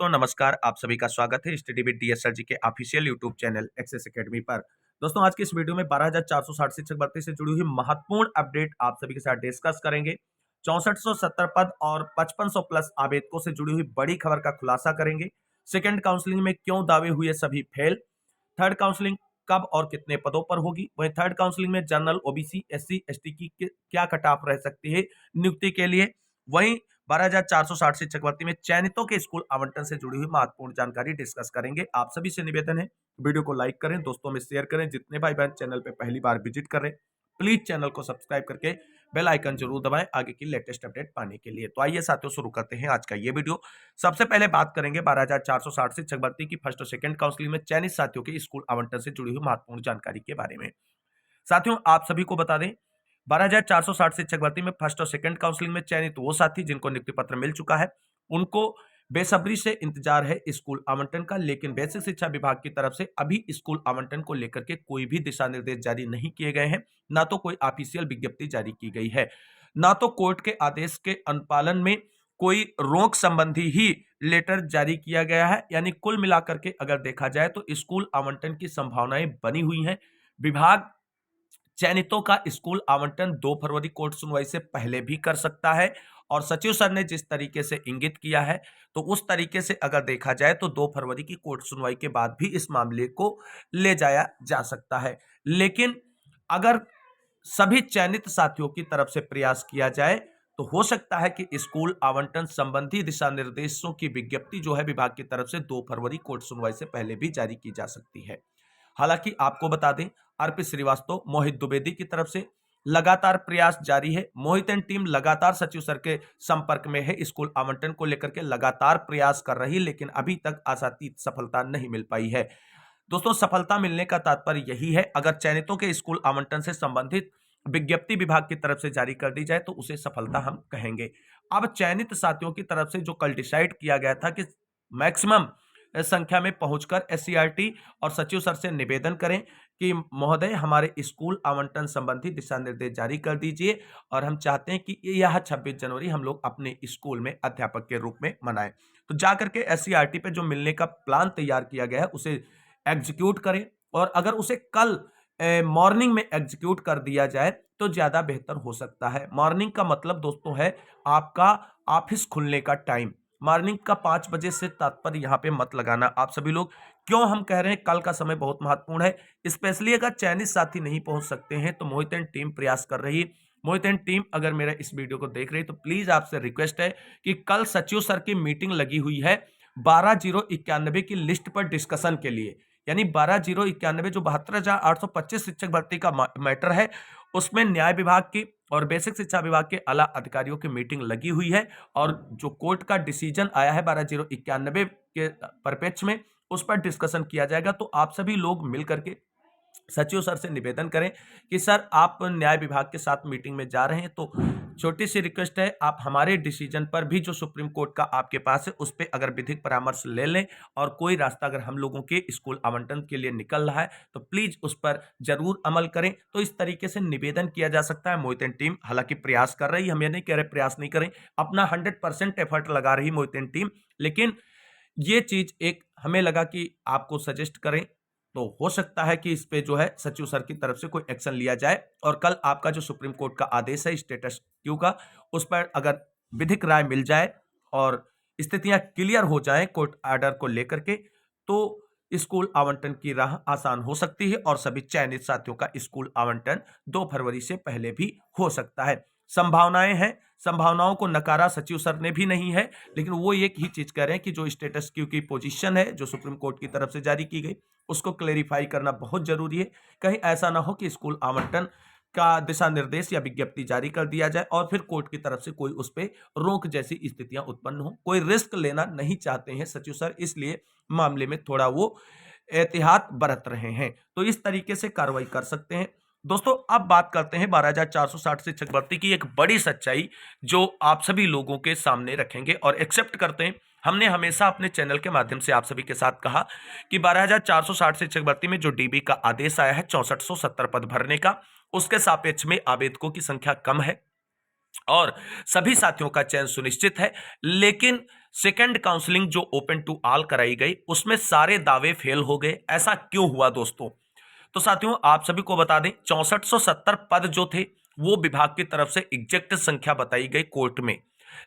दोस्तों नमस्कार, आप सभी का स्वागत है स्टडी विद डीएसएल जी के official YouTube channel access academy पर। दोस्तों आज की इस वीडियो में 12,460 शिक्षक भर्ती से जुड़ी हुई महत्वपूर्ण अपडेट आप सभी के साथ डिस्कस करेंगे। 6470 पद और 5500 प्लस आवेदकों से जुड़ी हुई बड़ी खबर का खुलासा करेंगे। सेकेंड काउंसलिंग में क्यों दावे हुए सभी फेल, थर्ड काउंसलिंग कब और कितने पदों पर होगी, वहीं थर्ड काउंसलिंग में जनरल, ओबीसी, एससी, एसटी की क्या कट ऑफ रह सकती है नियुक्ति के लिए, वहीं 12,460 शिक्षक भर्ती में चयनितों के स्कूल आवंटन से जुड़ी हुई महत्वपूर्ण जानकारी डिस्कस करेंगे। आप सभी से निवेदन है वीडियो को लाइक करें, दोस्तों में शेयर करें। जितने भाई बहन चैनल पे पहली बार विजिट कर रहे हैं प्लीज चैनल को सब्सक्राइब करके बेल आइकन जरूर दबाएं आगे की लेटेस्ट अपडेट पाने के लिए। तो आइए साथियों शुरू करते हैं आज का ये वीडियो। सबसे पहले बात करेंगे 12,460 शिक्षक भर्ती की फर्स्ट और सेकंड काउंसलिंग में चयनित साथियों के स्कूल आवंटन से जुड़ी हुई महत्वपूर्ण जानकारी के बारे में। साथियों आप सभी को बता दें 12,460 शिक्षक भर्ती में फर्स्ट और सेकंड काउंसलिंग में चयनित वो साथी जिनको नियुक्ति पत्र मिल चुका है, उनको बेसब्री से इंतजार है स्कूल आवंटन का। लेकिन बेसिक शिक्षा विभाग की तरफ से अभी स्कूल आवंटन को लेकर के कोई भी दिशा निर्देश जारी नहीं किए गए हैं, ना तो कोई ऑफिशियल विज्ञप्ति जारी की गई है, ना तो कोर्ट के आदेश के अनुपालन में कोई रोक संबंधी ही लेटर जारी किया गया है। यानी कुल मिलाकर के अगर देखा जाए तो स्कूल आवंटन की संभावनाएं बनी हुई हैं। विभाग चयनितों का स्कूल आवंटन 2 फरवरी कोर्ट सुनवाई से पहले भी कर सकता है, और सचिव सर ने जिस तरीके से इंगित किया है तो उस तरीके से अगर देखा जाए तो 2 फरवरी की कोर्ट सुनवाई के बाद भी इस मामले को ले जाया जा सकता है। लेकिन अगर सभी चयनित साथियों की तरफ से प्रयास किया जाए तो हो सकता है कि स्कूल आवंटन संबंधी दिशा निर्देशों की विज्ञप्ति जो है विभाग की तरफ से 2 फरवरी कोर्ट सुनवाई से पहले भी जारी की जा सकती है। हालांकि आपको बता दें अर्पित श्रीवास्तव, मोहित द्विवेदी की तरफ से लगातार प्रयास जारी है। मोहित एंड टीम लगातार सचिव सर के संपर्क में है, स्कूल आवंटन को लेकर के लगातार प्रयास कर रही, लेकिन अभी तक आशातीत सफलता नहीं मिल पाई है। दोस्तों सफलता मिलने का तात्पर्य यही है, अगर चयनितों के स्कूल आवंटन से संबंधित विज्ञप्ति विभाग की तरफ से जारी कर दी जाए तो उसे सफलता हम कहेंगे। अब चयनित साथियों की तरफ से जो कल डिसाइड किया गया था कि मैक्सिमम संख्या में पहुंचकर एससीईआरटी और सचिव सर से निवेदन करें कि महोदय हमारे स्कूल आवंटन संबंधी दिशा निर्देश जारी कर दीजिए, और हम चाहते हैं कि यह 26 जनवरी हम लोग अपने स्कूल में अध्यापक के रूप में मनाएं। तो जाकर के एससीईआरटी पे जो मिलने का प्लान तैयार किया गया है उसे एग्जीक्यूट करें, और अगर उसे कल मॉर्निंग में एग्जीक्यूट कर दिया जाए तो ज्यादा बेहतर हो सकता है। मॉर्निंग का मतलब दोस्तों है आपका ऑफिस खुलने का टाइम। मॉर्निंग का 5 बजे से तात्पर्य यहाँ पे मत लगाना आप सभी लोग। क्यों हम कह रहे हैं कल का समय बहुत महत्वपूर्ण है, स्पेशली अगर चयनित साथी नहीं पहुंच सकते हैं तो मोहित एंड टीम प्रयास कर रही है। मोहित एंड टीम अगर मेरा इस वीडियो को देख रही है तो प्लीज आपसे रिक्वेस्ट है कि कल सचिव सर की मीटिंग लगी हुई है 12,091 की लिस्ट पर डिस्कशन के लिए। यानी 12,091 जो 72,825 शिक्षक भर्ती का मैटर है, उसमें न्याय विभाग की और बेसिक शिक्षा विभाग के आला अधिकारियों की मीटिंग लगी हुई है, और जो कोर्ट का डिसीजन आया है 12,091 के परिप्रेक्ष्य में उस पर डिस्कशन किया जाएगा। तो आप सभी लोग मिलकर के सचिव सर से निवेदन करें कि सर आप न्याय विभाग के साथ मीटिंग में जा रहे हैं, तो छोटी सी रिक्वेस्ट है आप हमारे डिसीजन पर भी जो सुप्रीम कोर्ट का आपके पास है उस पर अगर विधिक परामर्श ले लें, और कोई रास्ता अगर हम लोगों के स्कूल आवंटन के लिए निकल रहा है तो प्लीज उस पर जरूर अमल करें। तो इस तरीके से निवेदन किया जा सकता है। मोहित एंड टीम हालांकि प्रयास कर रही, हम ये नहीं कह रहे प्रयास नहीं करें, अपना 100% एफर्ट लगा रही मोहित एंड टीम, लेकिन ये चीज एक हमें लगा कि आपको सजेस्ट करें, तो हो सकता है कि इस पे जो है सचिव सर की तरफ से कोई एक्शन लिया जाए, और कल आपका जो सुप्रीम कोर्ट का आदेश है स्टेटस क्यू का, उस पर अगर विधिक राय मिल जाए और स्थितियां क्लियर हो जाएं कोर्ट ऑर्डर को लेकर के, तो स्कूल आवंटन की राह आसान हो सकती है और सभी चयनित साथियों का स्कूल आवंटन 2 फरवरी से पहले भी हो सकता है। संभावनाएं हैं, संभावनाओं को नकारा सचिव सर ने भी नहीं है, लेकिन वो एक ही चीज कह रहे हैं कि जो स्टेटस क्यू की पोजीशन है जो सुप्रीम कोर्ट की तरफ से जारी की गई उसको क्लेरिफाई करना बहुत जरूरी है। कहीं ऐसा ना हो कि स्कूल आवंटन का दिशा निर्देश या विज्ञप्ति जारी कर दिया जाए और फिर कोर्ट की तरफ से कोई उस पर रोक जैसी स्थितियां उत्पन्न हो। कोई रिस्क लेना नहीं चाहते हैं सचिव सर, इसलिए मामले में थोड़ा वो एहतियात बरत रहे हैं, तो इस तरीके से कार्रवाई कर सकते हैं। दोस्तों अब बात करते हैं 12,460 शिक्षक भर्ती की एक बड़ी सच्चाई जो आप सभी लोगों के सामने रखेंगे और एक्सेप्ट करते हैं। हमने हमेशा अपने चैनल के माध्यम से आप सभी के साथ कहा कि 12,460 शिक्षक भर्ती में जो डीबी का आदेश आया है 6470 पद भरने का, उसके सापेक्ष में आवेदकों की संख्या कम है और सभी साथियों का चयन सुनिश्चित है। लेकिन सेकंड काउंसलिंग जो ओपन टू ऑल कराई गई उसमें सारे दावे फेल हो गए। ऐसा क्यों हुआ दोस्तों? तो साथियों आप सभी को बता दें 6470 पद जो थे वो विभाग की तरफ से एग्जैक्ट संख्या बताई गई कोर्ट में,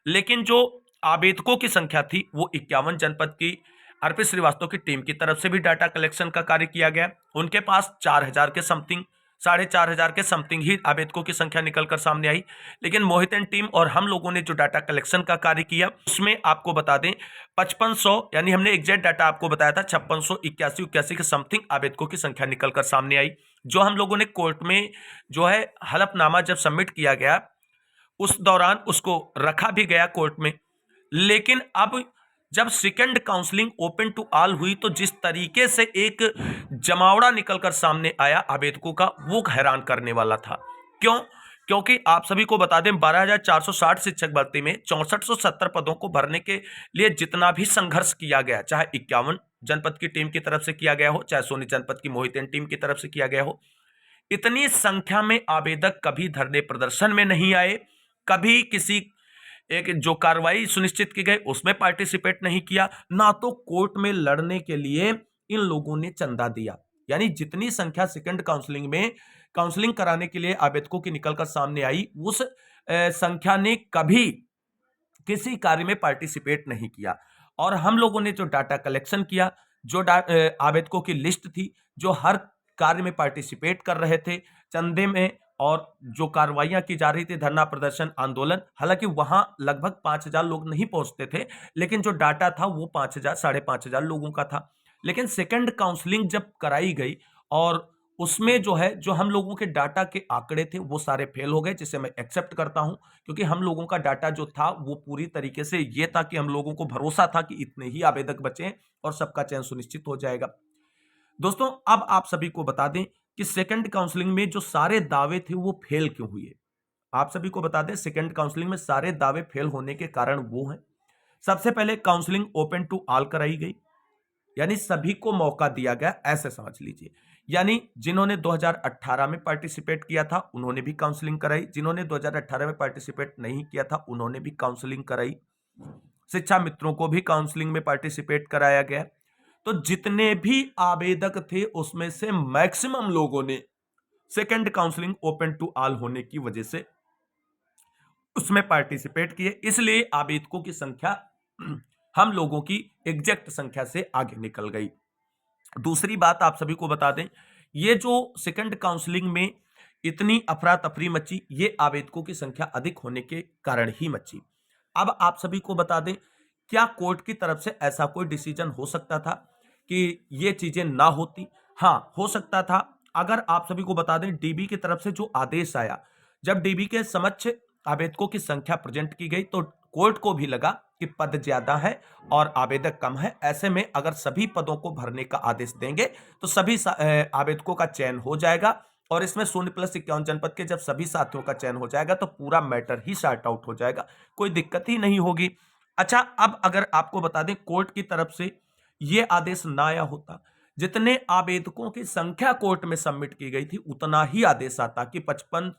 लेकिन जो आवेदकों की संख्या थी वो 51 जनपद की अर्पित श्रीवास्तव की टीम की तरफ से भी डाटा कलेक्शन का कार्य किया गया। उनके पास 4000 के समथिंग 4500 के समथिंग ही आवेदकों की संख्या निकलकर सामने आई। लेकिन मोहित एंड टीम और हम लोगों ने जो डाटा कलेक्शन का कार्य किया उसमें आपको बता दें 5500 यानी हमने एग्जैक्ट डाटा आपको बताया था 5681 के समथिंग आवेदकों की संख्या निकलकर सामने आई। जो हम लोगों ने कोर्ट में जो है हलफनामा जब सबमिट किया गया उस दौरान उसको रखा भी गया कोर्ट में। लेकिन अब जब second counselling open to all हुई तो जिस तरीके से एक जमावड़ा निकलकर सामने आया आवेदकों का वो हैरान करने वाला था। क्यों? क्योंकि आप सभी को बता दें 12,460 शिक्षक भर्ती में 6470 पदों को भरने के लिए जितना भी संघर्ष किया गया, चाहे 51 जनपद की टीम की तरफ से किया गया हो, चाहे सोनी जनपद की मोहित टीम की तरफ से किया गया हो, इतनी संख्या में आवेदक कभी धरने प्रदर्शन में नहीं आए, कभी किसी एक जो कार्रवाई सुनिश्चित की गई उसमें पार्टिसिपेट नहीं किया, ना तो कोर्ट में लड़ने के लिए इन लोगों ने चंदा दिया। यानी जितनी संख्या सेकंड काउंसलिंग में काउंसलिंग कराने के लिए आवेदकों की निकलकर सामने आई उस संख्या ने कभी किसी कार्य में पार्टिसिपेट नहीं किया। और हम लोगों ने जो डाटा कलेक्शन किया, जो आवेदकों की लिस्ट थी जो हर कार्य में पार्टिसिपेट कर रहे थे चंदे में, और जो कार्रवाइयां की जा रही थी धरना प्रदर्शन आंदोलन, हालांकि वहां लगभग 5000 लोग नहीं पहुंचते थे, लेकिन जो डाटा था वो 5000 5500 लोगों का था। लेकिन सेकंड काउंसलिंग जब कराई गई और उसमें जो है जो हम लोगों के डाटा के आंकड़े थे वो सारे फेल हो गए, जिसे मैं एक्सेप्ट करता हूं, क्योंकि हम लोगों का डाटा जो था वो पूरी तरीके से ये था कि हम लोगों को भरोसा था कि इतने ही आवेदक बचे हैं और सबका चयन सुनिश्चित हो जाएगा। दोस्तों अब आप सभी को बता दें कि सेकंड काउंसलिंग में जो सारे दावे थे वो फेल क्यों हुए। आप सभी को बता दें सेकंड काउंसलिंग में सारे दावे फेल होने के कारण वो हैं, सबसे पहले काउंसलिंग ओपन टू ऑल कराई गई, यानी सभी को मौका दिया गया, ऐसे समझ लीजिए। यानी जिन्होंने 2018 में पार्टिसिपेट किया था उन्होंने भी काउंसलिंग कराई, जिन्होंने 2018 में पार्टिसिपेट नहीं किया था उन्होंने भी काउंसलिंग कराई, शिक्षा मित्रों को भी काउंसलिंग में पार्टिसिपेट कराया गया। तो जितने भी आवेदक थे उसमें से मैक्सिमम लोगों ने second counselling open to all होने की वजह से उसमें पार्टिसिपेट किए, इसलिए आवेदकों की संख्या हम लोगों की एग्जैक्ट संख्या से आगे निकल गई। दूसरी बात आप सभी को बता दें, ये जो सेकंड काउंसलिंग में इतनी अफरा तफरी मची ये आवेदकों की संख्या अधिक होने के कारण ही मची। अब आप सभी को बता दें क्या कोर्ट की तरफ से ऐसा कोई डिसीजन हो सकता था कि ये चीजें ना होती? हाँ हो सकता था। अगर आप सभी को बता दें डीबी की तरफ से जो आदेश आया, जब डीबी के समक्ष आवेदकों की संख्या प्रेजेंट की गई तो कोर्ट को भी लगा कि पद ज्यादा है और आवेदक कम है, ऐसे में अगर सभी पदों को भरने का आदेश देंगे तो सभी आवेदकों का चयन हो जाएगा, और इसमें 0+51 जनपद के जब सभी साथियों का चयन हो जाएगा तो पूरा मैटर ही सॉर्ट आउट हो जाएगा, कोई दिक्कत ही नहीं होगी। अच्छा अब अगर आपको बता दें कोर्ट की तरफ से यह आदेश ना आया होता, जितने आवेदकों की संख्या कोर्ट में सबमिट की गई थी उतना ही आदेश आता कि 55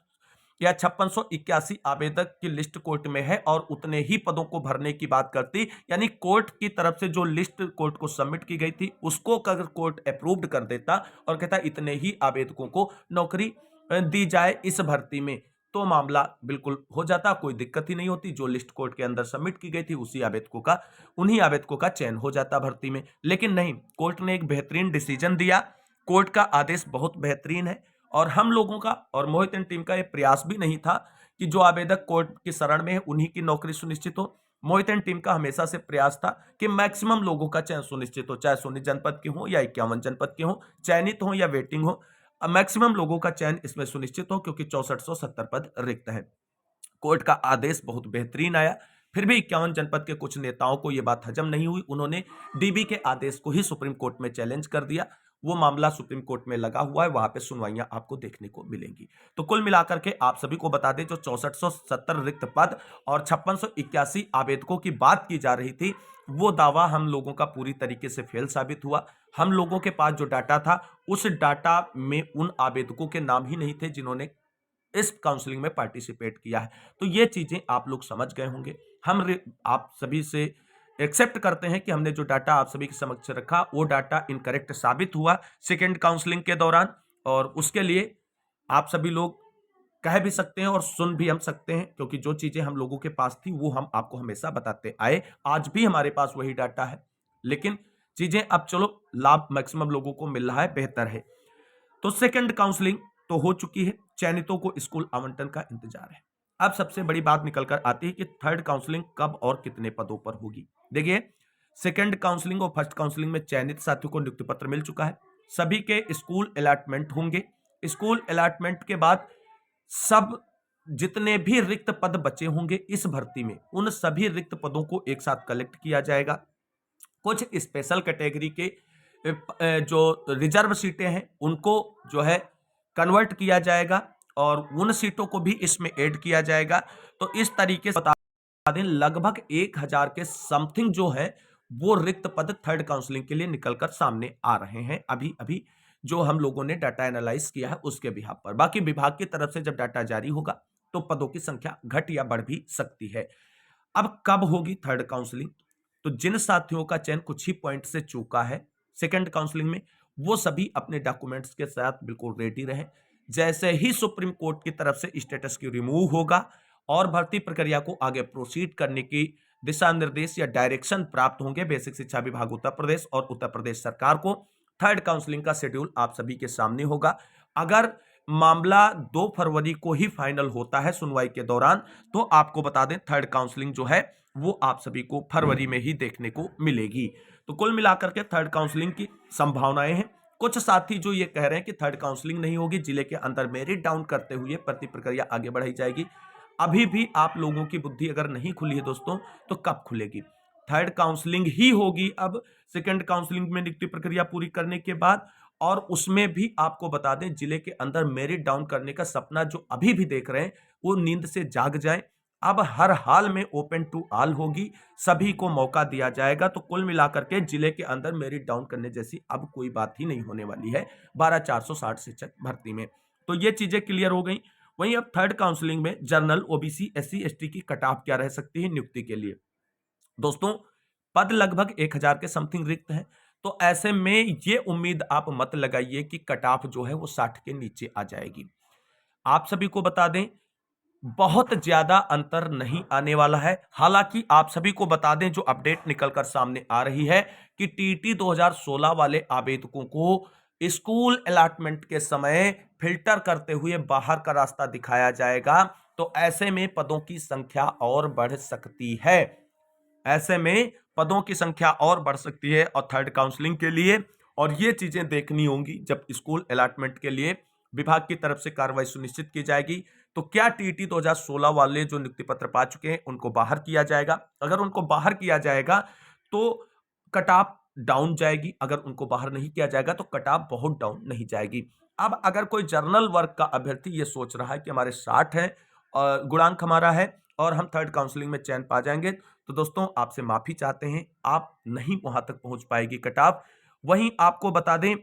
या 5681 आवेदक की लिस्ट कोर्ट में है और उतने ही पदों को भरने की बात करती, यानी कोर्ट की तरफ से जो लिस्ट कोर्ट को सबमिट की गई थी उसको अगर कोर्ट अप्रूव्ड कर देता और कहता इतने ही आवेदकों को नौकरी दी जाए इस भर्ती में, तो मामला बिल्कुल हो जाता, कोई दिक्कत ही नहीं होती। जो लिस्ट कोर्ट के अंदर सबमिट की गई थी उसी आवेदकों का उन्हीं आवेदकों का चयन हो जाता भर्ती में। लेकिन नहीं, कोर्ट ने एक बेहतरीन डिसीजन दिया, कोर्ट का आदेश बहुत बेहतरीन है और हम लोगों का और मोहित एंड टीम का यह प्रयास भी नहीं था कि जो आवेदक कोर्ट की शरण में है उन्हीं की नौकरी सुनिश्चित हो। मोहित एंड टीम का हमेशा से प्रयास था कि मैक्सिमम लोगों का चयन सुनिश्चित हो, चाहे सोनी जनपद के हो या 51 जनपद के हो, चयनित हो या वेटिंग हो, मैक्सिमम लोगों का चयन इसमें सुनिश्चित हो, क्योंकि 6470 पद रिक्त हैं। कोर्ट का आदेश बहुत बेहतरीन आया, फिर भी 51 जनपद के कुछ नेताओं को यह बात हजम नहीं हुई, उन्होंने डीबी के आदेश को ही सुप्रीम कोर्ट में चैलेंज कर दिया। वो मामला सुप्रीम कोर्ट में लगा हुआ है, वहां पे सुनवाइयां आपको देखने को मिलेंगी। तो कुल मिलाकर के आप सभी को बता दें जो 6470 रिक्त पद और 5681 आवेदकों की बात की जा रही थी वो दावा हम लोगों का पूरी तरीके से फेल साबित हुआ। हम लोगों के पास जो डाटा था उस डाटा में उन आवेदकों के नाम ही नहीं थे जिन्होंने इस काउंसलिंग में पार्टिसिपेट किया है। तो ये चीजें आप लोग समझ गए होंगे। आप सभी से एक्सेप्ट करते हैं कि हमने जो डाटा आप सभी के समक्ष रखा वो डाटा इनकरेक्ट साबित हुआ सेकेंड काउंसलिंग के दौरान, और उसके लिए आप सभी लोग कह भी सकते हैं और सुन भी हम सकते हैं, क्योंकि जो चीजें हम लोगों के पास थी वो हम आपको हमेशा बताते आए, आज भी हमारे पास वही डाटा है। लेकिन चीजें अब चलो लाभ मैक्सिमम लोगों को मिल रहा है, बेहतर है। तो सेकंड काउंसलिंग तो हो चुकी है, चयनितों को स्कूल आवंटन का इंतजार है। अब सबसे बड़ी बात निकल कर आती है कि थर्ड काउंसलिंग कब और कितने पदों पर होगी। देखिए, सेकंड काउंसलिंग और फर्स्ट काउंसलिंग में चयनित साथियों को नियुक्ति पत्र मिल चुका है, सभी के स्कूल अलॉटमेंट होंगे। स्कूल अलॉटमेंट के बाद सब जितने भी रिक्त पद बचे होंगे इस भर्ती में, उन सभी रिक्त पदों को एक साथ कलेक्ट किया जाएगा। कुछ स्पेशल कैटेगरी के जो रिजर्व सीटें हैं उनको जो है कन्वर्ट किया जाएगा और उन सीटों को भी इसमें ऐड किया जाएगा। तो इस तरीके से बता दें लगभग 1000 के समथिंग जो है वो रिक्त पद थर्ड काउंसलिंग के लिए निकलकर सामने आ रहे हैं अभी अभी, जो हम लोगों ने डाटा एनालाइज किया है उसके बिहाफ पर। बाकी विभाग की तरफ से जब डाटा जारी होगा तो पदों की संख्या घट या बढ़ भी सकती है। अब कब होगी थर्ड काउंसलिंग? तो जिन साथियों का चयन कुछ ही पॉइंट से चूका है सेकंड काउंसलिंग में, वो सभी अपने डॉक्यूमेंट्स के साथ बिल्कुल रेडी रहें। जैसे ही सुप्रीम कोर्ट की तरफ से स्टेटस की रिमूव होगा और भर्ती प्रक्रिया को आगे प्रोसीड करने की दिशा निर्देश या डायरेक्शन प्राप्त होंगे बेसिक शिक्षा विभाग उत्तर प्रदेश और उत्तर प्रदेश सरकार को, थर्ड काउंसलिंग का शेड्यूल आप सभी के सामने होगा। अगर मामला 2 फरवरी को ही फाइनल होता है सुनवाई के दौरान, तो आपको बता दें थर्ड काउंसलिंग जो है वो आप सभी को फरवरी में ही देखने को मिलेगी। तो कुल मिलाकर के थर्ड काउंसलिंग की संभावनाएं हैं। कुछ साथी जो ये कह रहे हैं कि थर्ड काउंसलिंग नहीं होगी, जिले के अंदर मेरिट डाउन करते हुए भर्ती प्रक्रिया आगे बढ़ाई जाएगी। अभी भी आप लोगों की बुद्धि अगर नहीं खुली है दोस्तों, तो कब खुलेगी? थर्ड काउंसलिंग ही होगी अब सेकंड काउंसलिंग में नियुक्ति प्रक्रिया पूरी करने के बाद, और उसमें भी आपको बता दें जिले के अंदर मेरिट डाउन करने का सपना जो अभी भी देख रहे हैं वो नींद से जाग जाए। अब हर हाल में ओपन टू ऑल होगी, सभी को मौका दिया जाएगा। तो कुल मिलाकर के जिले के अंदर मेरिट डाउन करने जैसी अब कोई बात ही नहीं होने वाली है 12460 शिक्षक भर्ती में। तो ये चीजें क्लियर हो गई। वहीं अब थर्ड काउंसलिंग में जनरल, ओबीसी, एससी, एसटी की कट ऑफ क्या रह सकती है नियुक्ति के लिए? दोस्तों, पद लगभग 1000 के समथिंग रिक्त हैं, तो ऐसे में ये उम्मीद आप मत लगाइए कि कट ऑफ जो है वो 60 के नीचे आ जाएगी। आप सभी को बता दें बहुत ज्यादा अंतर नहीं आने वाला है। हालांकि आप सभी को बता दें जो अपडेट निकलकर सामने आ रही है कि टीटी 2016 वाले आवेदकों को स्कूल अलॉटमेंट के समय फिल्टर करते हुए बाहर का रास्ता दिखाया जाएगा। तो ऐसे में पदों की संख्या और बढ़ सकती है, ऐसे में पदों की संख्या और बढ़ सकती है और थर्ड काउंसलिंग के लिए, और ये चीजें देखनी होंगी जब स्कूल अलॉटमेंट के लिए विभाग की तरफ से कार्रवाई सुनिश्चित की जाएगी। तो क्या टीटी 2016 वाले जो नियुक्ति पत्र पा चुके हैं उनको बाहर किया जाएगा? अगर उनको बाहर किया जाएगा तो कट ऑफ डाउन जाएगी, अगर उनको बाहर नहीं किया जाएगा तो कट ऑफ बहुत डाउन नहीं जाएगी। अब अगर कोई जर्नल वर्ग का अभ्यर्थी ये सोच रहा है कि हमारे 60 है और गुणांक हमारा है और हम थर्ड काउंसलिंग में चयन पा जाएंगे, तो दोस्तों आपसे माफी चाहते हैं, आप नहीं वहां तक पहुंच पाएगी कट ऑफ। वहीं आपको बता दें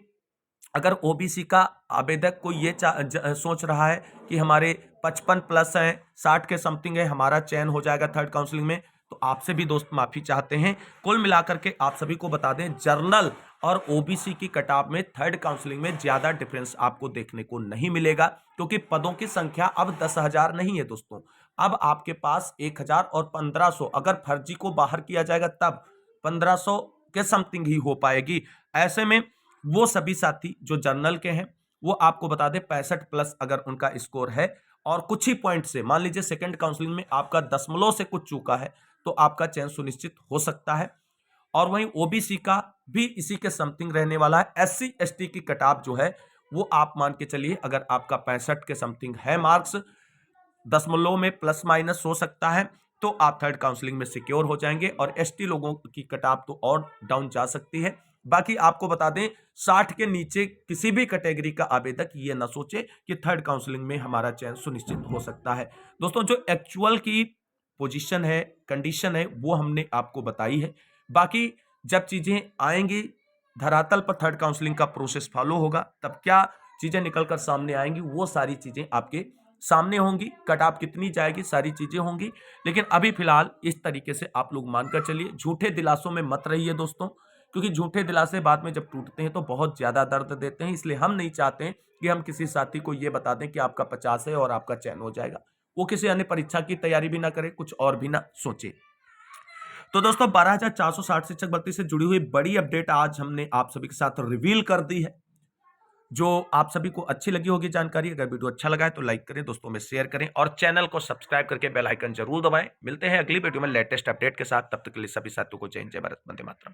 अगर ओबीसी का आवेदक कोई ये सोच रहा है कि हमारे 55 प्लस हैं, 60 के समथिंग है, हमारा चयन हो जाएगा थर्ड काउंसलिंग में, तो आपसे भी दोस्त माफी चाहते हैं। कुल मिलाकर के आप सभी को बता दें जर्नल और ओबीसी की कट ऑफ में थर्ड काउंसलिंग में ज्यादा डिफरेंस आपको देखने को नहीं मिलेगा, क्योंकि पदों की संख्या अब 10,000 नहीं है दोस्तों, अब आपके पास 1000 और 1500, अगर फर्जी को बाहर किया जाएगा तब 1500 के समथिंग ही हो पाएगी। ऐसे में वो सभी साथी जो जर्नल के हैं वो आपको बता दें 65 प्लस अगर उनका स्कोर है और कुछ ही पॉइंट से, मान लीजिए सेकंड काउंसलिंग में आपका दशमलव से कुछ चूका है, तो आपका चयन सुनिश्चित हो सकता है। और वहीं ओबीसी का भी इसी के समथिंग रहने वाला है। एससी एसटी की कट ऑफ जो है वो आप मान के चलिए अगर आपका 65 के समथिंग है मार्क्स, दशमलव में प्लस माइनस हो सकता है, तो आप थर्ड काउंसलिंग में सिक्योर हो जाएंगे। और एसटी लोगों की कट ऑफ तो और डाउन जा सकती है। बाकी आपको बता दें 60 के नीचे किसी भी कैटेगरी का आवेदक ये ना सोचे कि थर्ड काउंसलिंग में हमारा चयन सुनिश्चित हो सकता है। दोस्तों, जो एक्चुअल की पोजीशन है, कंडीशन है, वो हमने आपको बताई है। बाकी जब चीजें आएंगी धरातल पर, थर्ड काउंसलिंग का प्रोसेस फॉलो होगा, तब क्या चीजें निकलकर सामने आएंगी वो सारी चीजें आपके सामने होंगी, कट ऑफ कितनी जाएगी, सारी चीजें होंगी। लेकिन अभी फिलहाल इस तरीके से आप लोग मानकर चलिए, झूठे दिलासों में मत रहिए दोस्तों, क्योंकि झूठे दिलासे बाद में जब टूटते हैं तो बहुत ज्यादा दर्द देते हैं। इसलिए हम नहीं चाहते हैं कि हम किसी साथी को यह बता दें कि आपका 50 है और आपका चयन हो जाएगा। वो किसी अन्य परीक्षा की तैयारी भी ना करे, कुछ और भी ना सोचे। तो दोस्तों 12,460 शिक्षक भर्ती से जुड़ी हुई बड़ी अपडेट आज हमने आप सभी के साथ रिवील कर दी है। जो आप सभी को अच्छी लगी होगी जानकारी, अगर वीडियो अच्छा लगा है तो लाइक करें, दोस्तों में शेयर करें और चैनल को सब्सक्राइब करके बेल आइकन जरूर दबाएं। मिलते हैं अगली वीडियो में लेटेस्ट अपडेट के साथ, तब तक के लिए सभी साथियों को जय हिंद, जय भारत, वंदे मातरम।